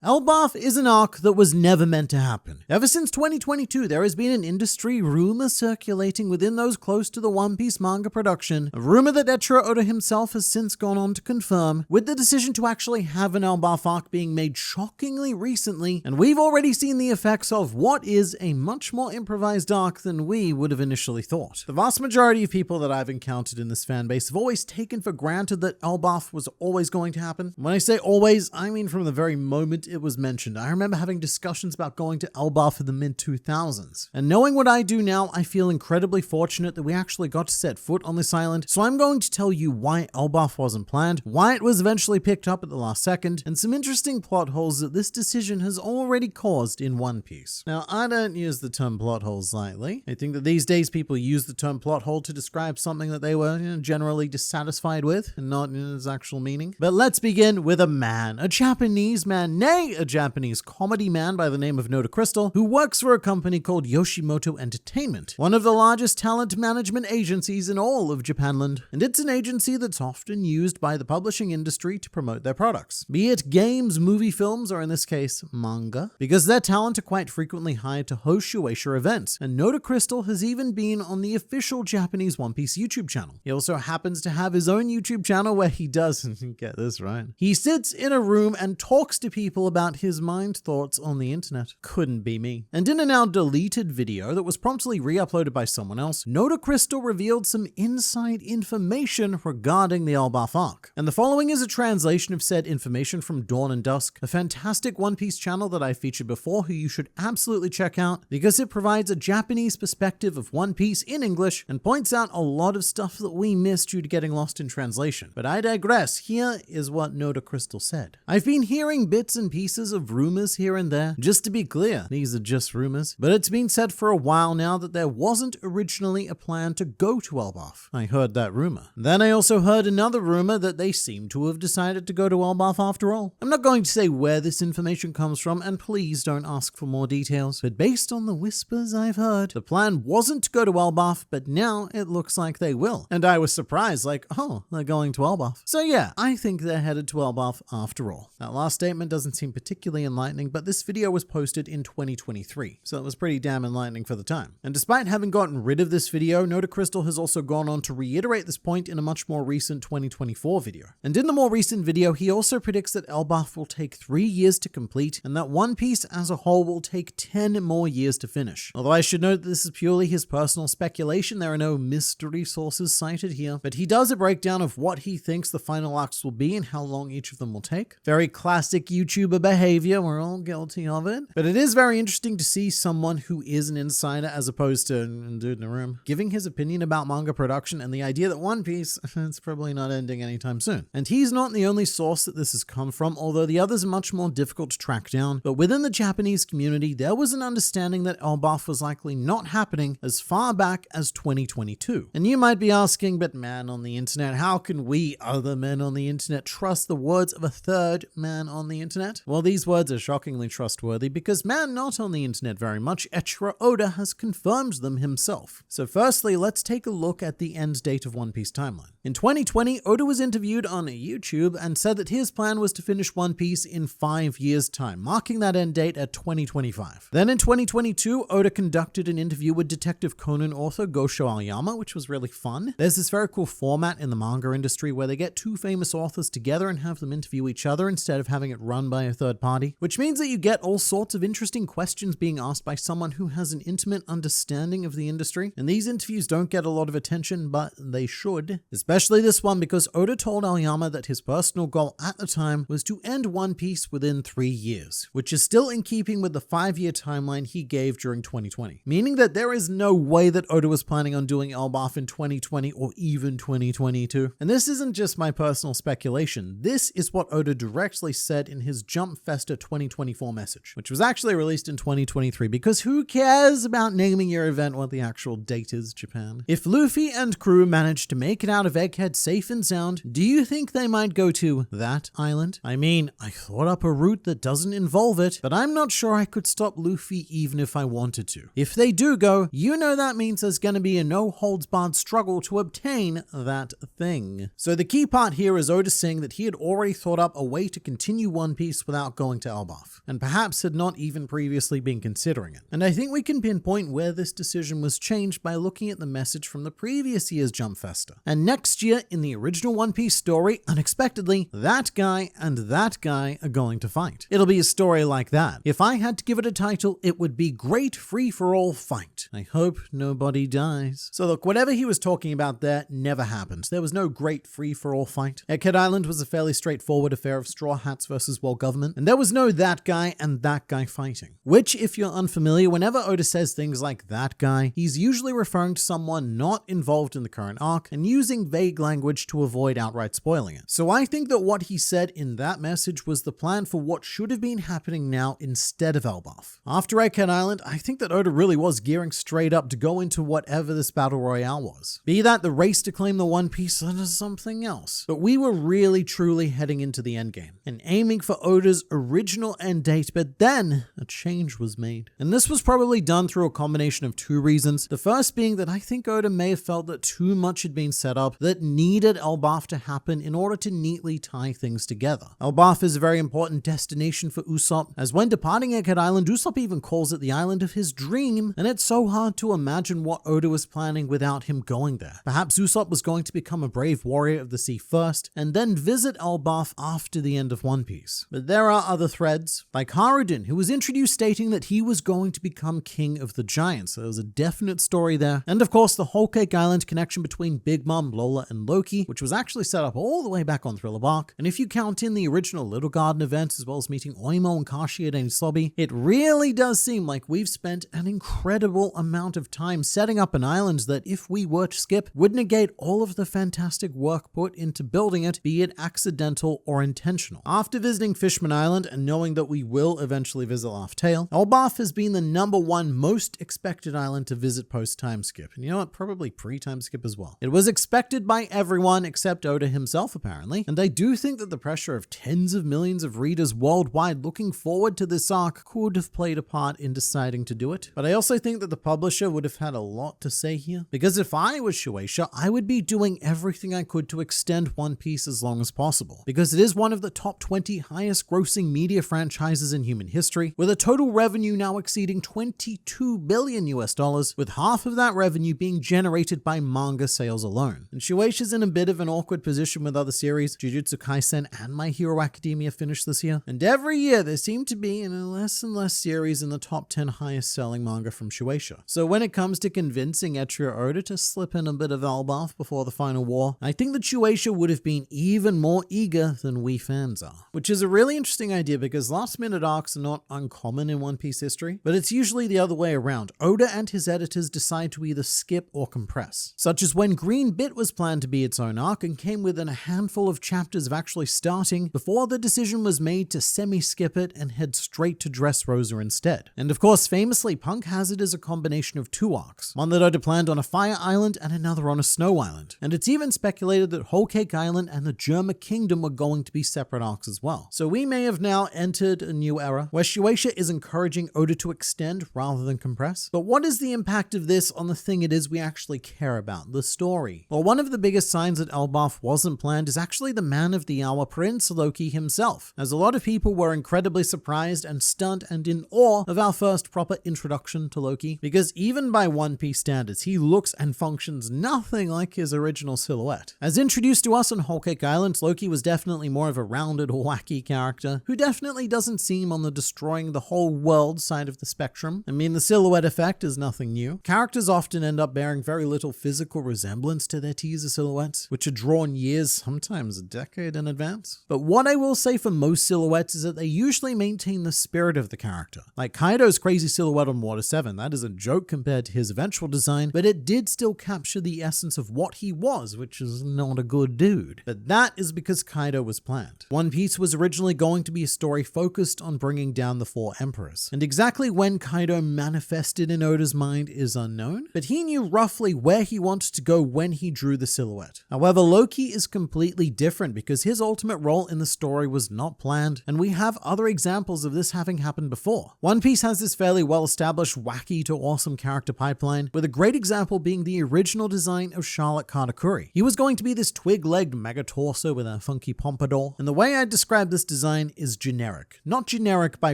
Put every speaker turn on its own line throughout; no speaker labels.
Elbaf is an arc that was never meant to happen. Ever since 2022, there has been an industry rumor circulating within those close to the One Piece manga production, a rumor that Eiichiro Oda himself has since gone on to confirm, with the decision to actually have an Elbaf arc being made shockingly recently, and we've already seen the effects of what is a much more improvised arc than we would have initially thought. The vast majority of people that I've encountered in this fanbase have always taken for granted that Elbaf was always going to happen. When I say always, I mean from the very moment it was mentioned. I remember having discussions about going to Elbaf in the mid-2000s. And knowing what I do now, I feel incredibly fortunate that we actually got to set foot on this island. So I'm going to tell you why Elbaf wasn't planned, why it was eventually picked up at the last second, and some interesting plot holes that this decision has already caused in One Piece. Now, I don't use the term plot holes lightly. I think that these days people use the term plot hole to describe something that they were generally dissatisfied with and not in its actual meaning. But let's begin with a Japanese man, nay, a Japanese comedy man by the name of Noda Crystal, who works for a company called Yoshimoto Entertainment, one of the largest talent management agencies in all of Japanland. And it's an agency that's often used by the publishing industry to promote their products, be it games, movie, films, or in this case, manga, because their talent are quite frequently hired to host Shueisha events. And Noda Crystal has even been on the official Japanese One Piece YouTube channel. He also happens to have his own YouTube channel where he does, get this right, he sits in a room and talks to people about his mind thoughts on the internet. Couldn't be me. And in a now deleted video that was promptly re-uploaded by someone else, Noda Crystal revealed some inside information regarding the Elbaf arc. And the following is a translation of said information from Dawn and Dusk, a fantastic One Piece channel that I featured before who you should absolutely check out because it provides a Japanese perspective of One Piece in English and points out a lot of stuff that we missed due to getting lost in translation. But I digress. Here is what Noda Crystal said. I've been hearing bits and pieces of rumors here and there. Just to be clear, these are just rumors, but it's been said for a while now that there wasn't originally a plan to go to Elbaf. I heard that rumor. Then I also heard another rumor that they seem to have decided to go to Elbaf after all. I'm not going to say where this information comes from, and please don't ask for more details, but based on the whispers I've heard, the plan wasn't to go to Elbaf, but now it looks like they will. And I was surprised, like, oh, they're going to Elbaf. So yeah, I think they're headed to Elbaf after all. That last statement doesn't seem particularly enlightening, but this video was posted in 2023, so it was pretty damn enlightening for the time. And despite having gotten rid of this video, Noda Crystal has also gone on to reiterate this point in a much more recent 2024 video. And in the more recent video, he also predicts that Elbaf will take 3 years to complete, and that One Piece as a whole will take 10 more years to finish. Although I should note that this is purely his personal speculation, there are no mystery sources cited here, but he does a breakdown of what he thinks the final arcs will be and how long each of them will take. Very classic YouTuber behavior, we're all guilty of it. But it is very interesting to see someone who is an insider as opposed to a dude in a room giving his opinion about manga production and the idea that One Piece it's probably not ending anytime soon. And he's not the only source that this has come from, although the others are much more difficult to track down. But within the Japanese community, there was an understanding that Elbaf was likely not happening as far back as 2022. And you might be asking, but man on the internet, how can we other men on the internet trust the words of a third man on the internet? Well, these words are shockingly trustworthy because man not on the internet very much, Eiichiro Oda has confirmed them himself. So firstly, let's take a look at the end date of One Piece timeline. In 2020, Oda was interviewed on YouTube and said that his plan was to finish One Piece in 5 years' time, marking that end date at 2025. Then in 2022, Oda conducted an interview with Detective Conan author Gosho Aoyama, which was really fun. There's this very cool format in the manga industry where they get two famous authors together and have them interview each other instead of having it run by a third party, which means that you get all sorts of interesting questions being asked by someone who has an intimate understanding of the industry. And these interviews don't get a lot of attention, but they should. Especially this one because Oda told Aoyama that his personal goal at the time was to end One Piece within 3 years, which is still in keeping with the 5-year timeline he gave during 2020. Meaning that there is no way that Oda was planning on doing Elbaf in 2020 or even 2022. And this isn't just my personal speculation. This is what Oda directly said in his Jump Festa 2024 message, which was actually released in 2023 because who cares about naming your event what the actual date is, Japan? If Luffy and crew manage to make it out of Egghead safe and sound, do you think they might go to that island? I mean, I thought up a route that doesn't involve it, but I'm not sure I could stop Luffy even if I wanted to. If they do go, you know that means there's going to be a no-holds-barred struggle to obtain that thing. So the key part here is Oda saying that he had already thought up a way to continue One Piece without going to Elbaf, and perhaps had not even previously been considering it. And I think we can pinpoint where this decision was changed by looking at the message from the previous year's Jump Festa. And next year, in the original One Piece story, unexpectedly, that guy and that guy are going to fight. It'll be a story like that. If I had to give it a title, it would be Great Free-for-All Fight. I hope nobody dies. So look, whatever he was talking about there never happened. There was no great free-for-all fight. Egghead Island was a fairly straightforward affair of Straw Hats versus world government, and there was no that guy and that guy fighting. Which, if you're unfamiliar, whenever Oda says things like that guy, he's usually referring to someone not involved in the current arc and using vague language to avoid outright spoiling it. So I think that what he said in that message was the plan for what should have been happening now instead of Elbaf. After Egghead Island, I think that Oda really was gearing straight up to go into whatever this battle royale was. Be that the race to claim the One Piece or something else. But we were really truly heading into the endgame and aiming for Oda's original end date, but then a change was made. And this was probably done through a combination of two reasons. The first being that I think Oda may have felt that too much had been set up that needed Elbaf to happen in order to neatly tie things together. Elbaf is a very important destination for Usopp, as when departing Egghead Island, Usopp even calls it the island of his dream, and it's so hard to imagine what Oda was planning without him going there. Perhaps Usopp was going to become a brave warrior of the sea first, and then visit Elbaf after the end of One Piece. But there are other threads, like Harudin, who was introduced stating that he was going to become king of the giants, so there was a definite story there. And of course, the Whole Cake Island connection between Big Mom, Lola, and Loki, which was actually set up all the way back on Thriller Bark. And if you count in the original Little Garden events, as well as meeting Oimo and Kashi at Enisobi, it really does seem like we've spent an incredible amount of time setting up an island that, if we were to skip, would negate all of the fantastic work put into building it, be it accidental or intentional. After visiting Fishman Island and knowing that we will eventually visit Laugh Tale, Elbaf has been the #1 most expected island to visit post-time skip. And you know what? Probably pre-time skip as well. It was expected by everyone except Oda himself, apparently. And I do think that the pressure of tens of millions of readers worldwide looking forward to this arc could have played a part in deciding to do it. But I also think that the publisher would have had a lot to say here. Because if I was Shueisha, I would be doing everything I could to extend One Piece as long as possible. Because it is one of the top 20 highest grossing media franchises in human history, with a total revenue now exceeding $22 billion US, with half of that revenue being generated by manga sales alone. And Shueisha's in a bit of an awkward position with other series. Jujutsu Kaisen and My Hero Academia finished this year. And every year there seem to be less and less series in the top 10 highest selling manga from Shueisha. So when it comes to convincing Eiichiro Oda to slip in a bit of Elbaf before the final war, I think that Shueisha would have been even more eager than we fans are. Which is a really interesting idea because last minute arcs are not uncommon in One Piece history, but it's usually the other way around. Oda and his editors decide to either skip or compress. Such as when Green Bit was planned to be its own arc and came within a handful of chapters of actually starting before the decision was made to semi-skip it and head straight to Dressrosa instead. And of course, famously, Punk Hazard is a combination of two arcs, one that Oda planned on a fire island and another on a snow island. And it's even speculated that Whole Cake Island and the Germa Kingdom were going to be separate arcs as well. So we may have now entered a new era where Shueisha is encouraging Oda to extend rather than compress. But what is the impact of this on the thing it is we actually care about, the story? Well, one of the biggest signs that Elbaf wasn't planned is actually the man of the hour, Prince Loki himself, as a lot of people were incredibly surprised and stunned and in awe of our first proper introduction to Loki, because even by One Piece standards, he looks and functions nothing like his original silhouette. As introduced to us on Whole Cake Island, Loki was definitely more of a rounded, wacky character, who definitely doesn't seem on the destroying the whole world side of the spectrum. I mean, the silhouette effect is nothing new. Characters often end up bearing very little physical resemblance to their teaser silhouettes, which are drawn years, sometimes a decade in advance. But what I will say for most silhouettes is that they usually maintain the spirit of the character. Like Kaido's crazy silhouette on Water 7, that is a joke compared to his eventual design, but it did still capture the essence of what he was, which is not a good dude. But that is because Kaido was planned. One Piece was originally going to be a story focused on bringing down the 4 emperors, and exactly when Kaido manifested in Oda's mind is unknown, but he knew roughly where he wanted to go when he drew the silhouette. However, Loki is completely different because his ultimate role in the story was not planned, and we have other examples of this having happened before. One Piece has this fairly well-established wacky to awesome character pipeline, with a great example being the original design of Charlotte Katakuri. He was going to be this twig-legged mega-torso with a funky pompadour, and the way I describe this design design is generic. Not generic by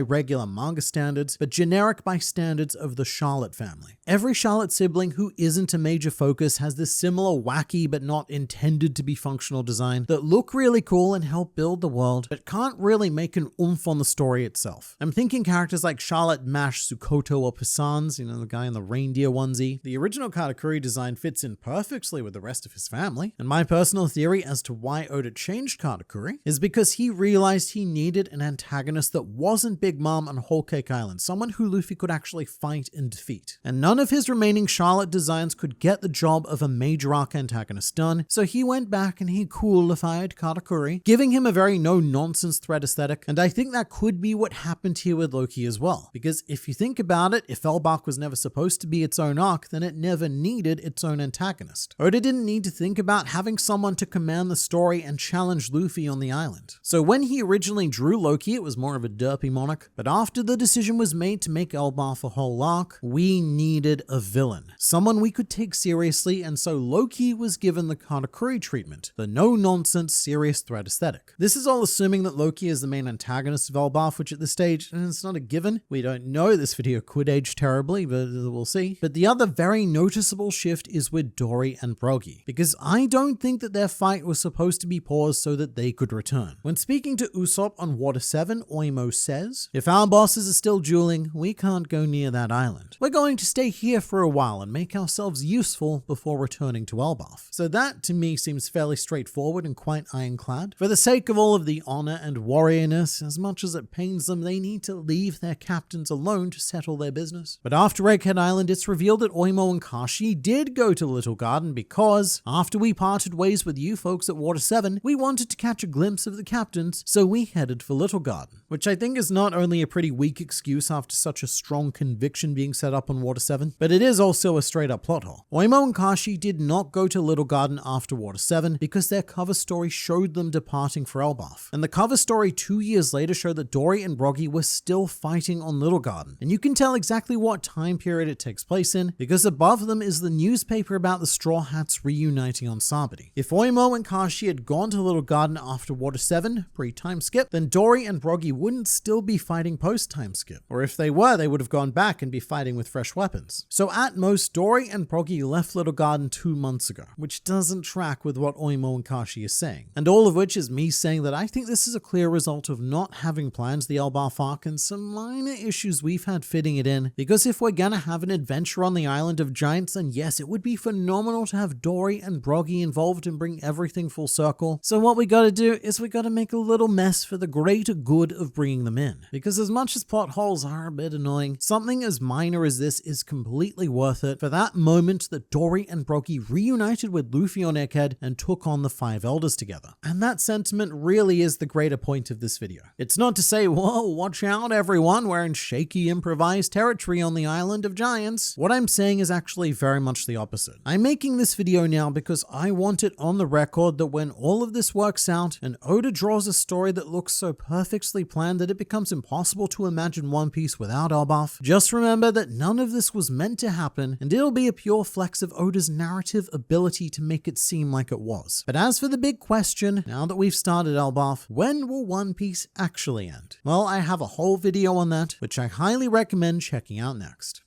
regular manga standards, but generic by standards of the Charlotte family. Every Charlotte sibling who isn't a major focus has this similar wacky but not intended to be functional design that look really cool and help build the world, but can't really make an oomph on the story itself. I'm thinking characters like Charlotte, Mash, Tsukoto, or Pisans, the guy in the reindeer onesie. The original Katakuri design fits in perfectly with the rest of his family, and my personal theory as to why Oda changed Katakuri is because he realized he needed an antagonist that wasn't Big Mom on Whole Cake Island, someone who Luffy could actually fight and defeat. And none of his remaining Charlotte designs could get the job of a major arc antagonist done, so he went back and he coolified Katakuri, giving him a very no-nonsense threat aesthetic, and I think that could be what happened here with Loki as well, because if you think about it, if Elbaf was never supposed to be its own arc, then it never needed its own antagonist. Oda didn't need to think about having someone to command the story and challenge Luffy on the island. So when he originally drew Loki, it was more of a derpy monarch, but after the decision was made to make Elbaf a whole arc, we needed a villain, someone we could take seriously, and so Loki was given the Katakuri treatment, the no-nonsense serious threat aesthetic. This is all assuming that Loki is the main antagonist of Elbaf, which at this stage, it's not a given. We don't know, this video could age terribly, but we'll see. But the other very noticeable shift is with Dory and Broggy, because I don't think that their fight was supposed to be paused so that they could return. When speaking to Usopp on Water 7, Oimo says, "If our bosses are still dueling, we can't go near that island. We're going to stay here for a while and make ourselves useful before returning to Elbaf." So that to me seems fairly straightforward and quite ironclad. For the sake of all of the honor and warriorness, as much as it pains them, they need to leave their captains alone to settle their business. But after Egghead Island, it's revealed that Oimo and Kashi did go to Little Garden because, after we parted ways with you folks at Water 7, we wanted to catch a glimpse of the captains, so we headed for Little Garden. Which I think is not only a pretty weak excuse after such a strong conviction being set up on Water 7, but it is also a straight up plot hole. Oimo and Kashi did not go to Little Garden after Water 7 because their cover story showed them departing for Elbaf. And the cover story 2 years later showed that Dory and Broggy were still fighting on Little Garden. And you can tell exactly what time period it takes place in because above them is the newspaper about the Straw Hats reuniting on Sabati. If Oimo and Kashi had gone to Little Garden after Water 7, pre-time skip, then Dory and Broggy wouldn't still be fighting post-time skip. Or if they were, they would have gone back and be fighting with fresh weapons. So at most, Dory and Broggy left Little Garden 2 months ago, which doesn't track with what Oimo and Kashi is saying. And all of which is me saying that I think this is a clear result of not having planned the Elbaf arc and some minor issues we've had fitting it in, because if we're gonna have an adventure on the Island of Giants, then yes, it would be phenomenal to have Dory and Broggy involved and bring everything full circle. So what we gotta do is we gotta make a little mess for the greater good of bringing them in. Because as much as plot holes are a bit annoying, something as minor as this is completely worth it for that moment that Dory and Broggy reunited with Luffy on Egghead and took on the 5 elders together. And that sentiment really is the greater point of this video. It's not to say, whoa, watch out everyone, we're in shaky improvised territory on the Island of Giants. What I'm saying is actually very much the opposite. I'm making this video now because I want it on the record that when all of this works out and Oda draws a story that looks so perfectly planned that it becomes impossible to imagine One Piece without Elbaf, just remember that none of this was meant to happen and it'll be a pure flex of Oda's narrative ability to make it seem like it was. But as for the big question, now that we've started Elbaf, when will One Piece actually end? Well, I have a whole video on that, which I highly recommend checking out next.